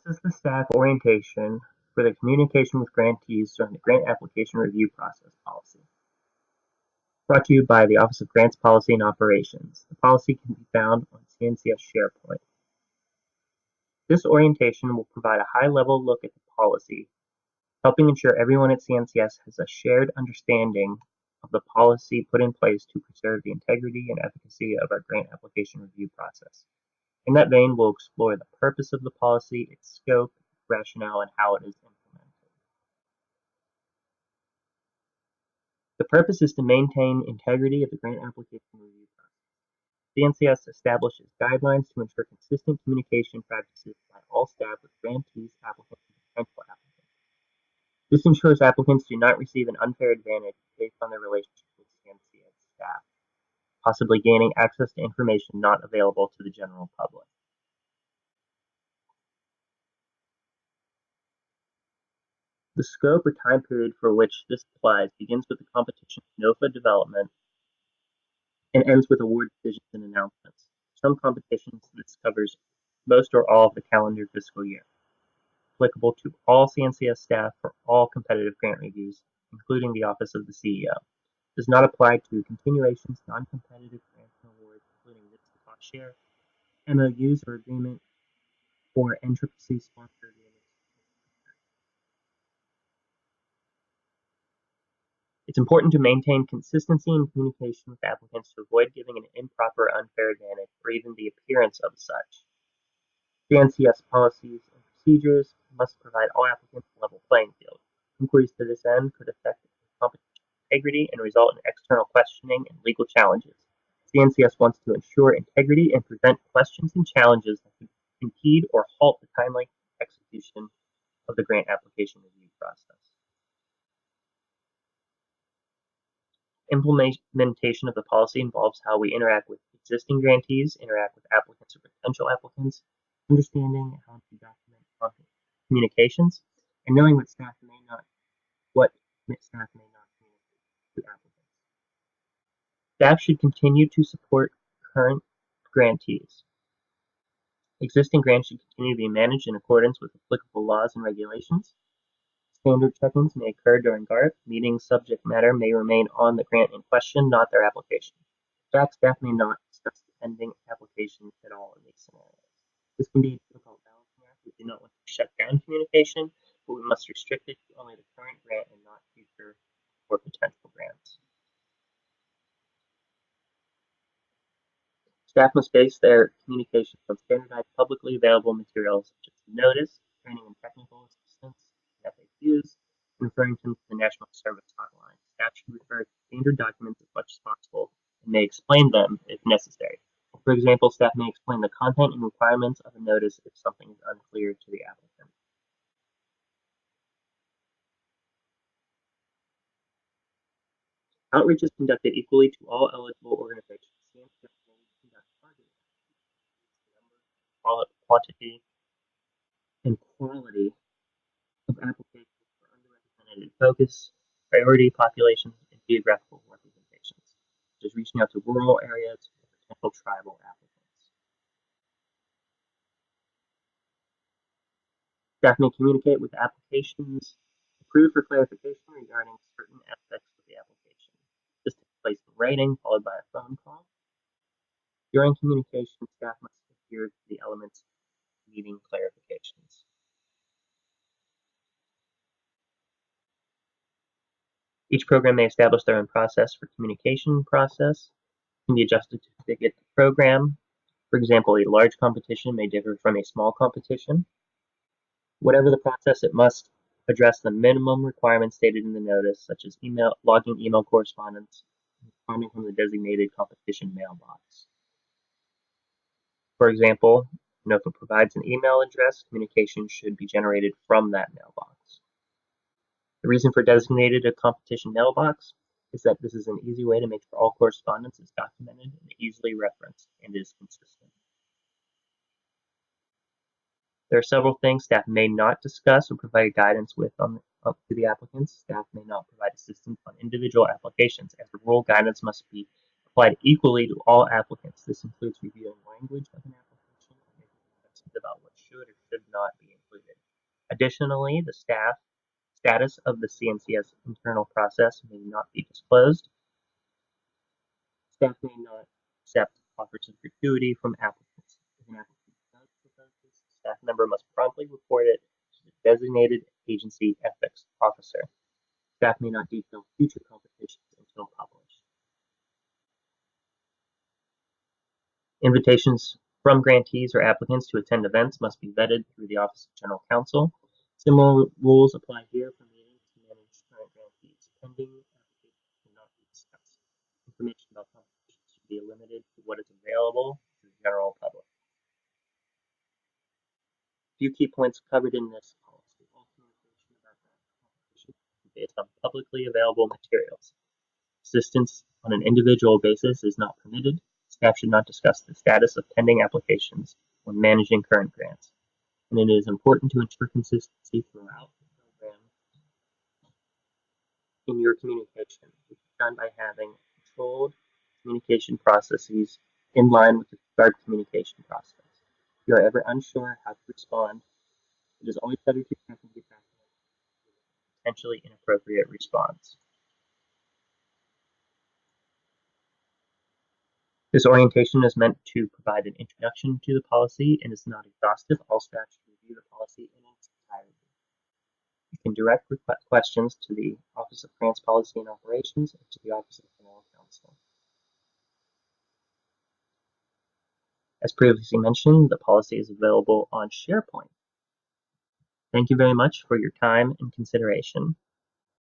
is the staff orientation for the communication with grantees during the grant application review process policy. Brought to you by the Office of Grants Policy and Operations. The policy can be found on CNCS SharePoint. This orientation will provide a high-level look at the policy, helping ensure everyone at CNCS has a shared understanding of the policy put in place to preserve the integrity and efficacy of our grant application review process. In that vein, we'll explore the purpose of the policy, its scope, rationale, and how it is implemented. The purpose is to maintain integrity of the grant application review process. CNCS establishes guidelines to ensure consistent communication practices by all staff with grantees, applicants, and potential applicants. This ensures applicants do not receive an unfair advantage based on their relationship with CNCS staff, possibly gaining access to information not available to the general public. The scope or time period for which this applies begins with the competition NOFA development and ends with award decisions and announcements. Some competitions, this covers most or all of the calendar fiscal year. Applicable to all CNCS staff for all competitive grant reviews, including the Office of the CEO. Does not apply to continuations, non-competitive grants and awards, including this cost share, MOUs or agreement, or NCCC sponsored agreements. It's important to maintain consistency in communication with applicants to avoid giving an improper or unfair advantage or even the appearance of such. CNCS policies and procedures must provide all applicants a level playing field. Inquiries to this end could affect competition integrity and result in external questioning and legal challenges. CNCS wants to ensure integrity and prevent questions and challenges that could impede or halt the timely execution of the grant application review process. Implementation of the policy involves how we interact with existing grantees, interact with applicants or potential applicants, understanding how to document communications, and knowing what staff may not communicate to applicants. Staff should continue to support current grantees. Existing grants should continue to be managed in accordance with applicable laws and regulations. Standard check-ins may occur during GARP. Meeting subject matter may remain on the grant in question, not their application. In fact, staff may not discuss the pending applications at all in these scenarios. This can be a difficult balancing act. We do not want to shut down communication, but we must restrict it to only the current grant and not future or potential grants. Staff must base their communications on standardized publicly available materials such as notice, training and technical assistance, FAQs, and referring to the National Service Hotline. Staff should refer to standard documents as much as possible and may explain them if necessary. For example, staff may explain the content and requirements of a notice if something is unclear to the applicant. Outreach is conducted equally to all eligible organizations. CNCS may conduct targeted number, quantity, and quality of applications for underrepresented focus, priority populations, and geographical representations, such as reaching out to rural areas or potential tribal applicants. Staff may communicate with applications approved for clarification regarding certain aspects of the application. This takes place in writing, followed by a phone call. During communication, staff must adhere to the elements needing clarifications. Each program may establish their own process for communication process. It can be adjusted to fit the program. For example, a large competition may differ from a small competition. Whatever the process, it must address the minimum requirements stated in the notice, such as logging email correspondence, and responding from the designated competition mailbox. For example, if it provides an email address, communication should be generated from that mailbox. The reason for designated a competition mailbox is that this is an easy way to make sure all correspondence is documented and easily referenced and is consistent. There are several things staff may not discuss or provide guidance with to the applicants. Staff may not provide assistance on individual applications, as the rule guidance must be applied equally to all applicants. This includes reviewing language of an application and making suggestions about what should or should not be included. Additionally, the status of the CNCS internal process may not be disclosed. Staff may not accept offers of gratuity from applicants. If an applicant does propose this, the staff member must promptly report it to the designated agency ethics officer. Staff may not detail future competitions until published. Invitations from grantees or applicants to attend events must be vetted through the Office of General Counsel. Similar rules apply here for meetings to manage current grantees. Pending applications cannot be discussed. Information about competitions should be limited to what is available to the general public. A few key points covered in this policy. All communication about that competition is based on publicly available materials. Assistance on an individual basis is not permitted. Staff should not discuss the status of pending applications when managing current grants, and it is important to ensure consistency throughout the program in your communication, which is done by having controlled communication processes in line with the GARP communication process. If you are ever unsure how to respond, it is always better to check and get back to a potentially inappropriate response. This orientation is meant to provide an introduction to the policy and is not exhaustive. All staff should review the policy in its entirety. You can direct questions to the Office of Grants Policy and Operations or to the Office of General Counsel. As previously mentioned, the policy is available on SharePoint. Thank you very much for your time and consideration.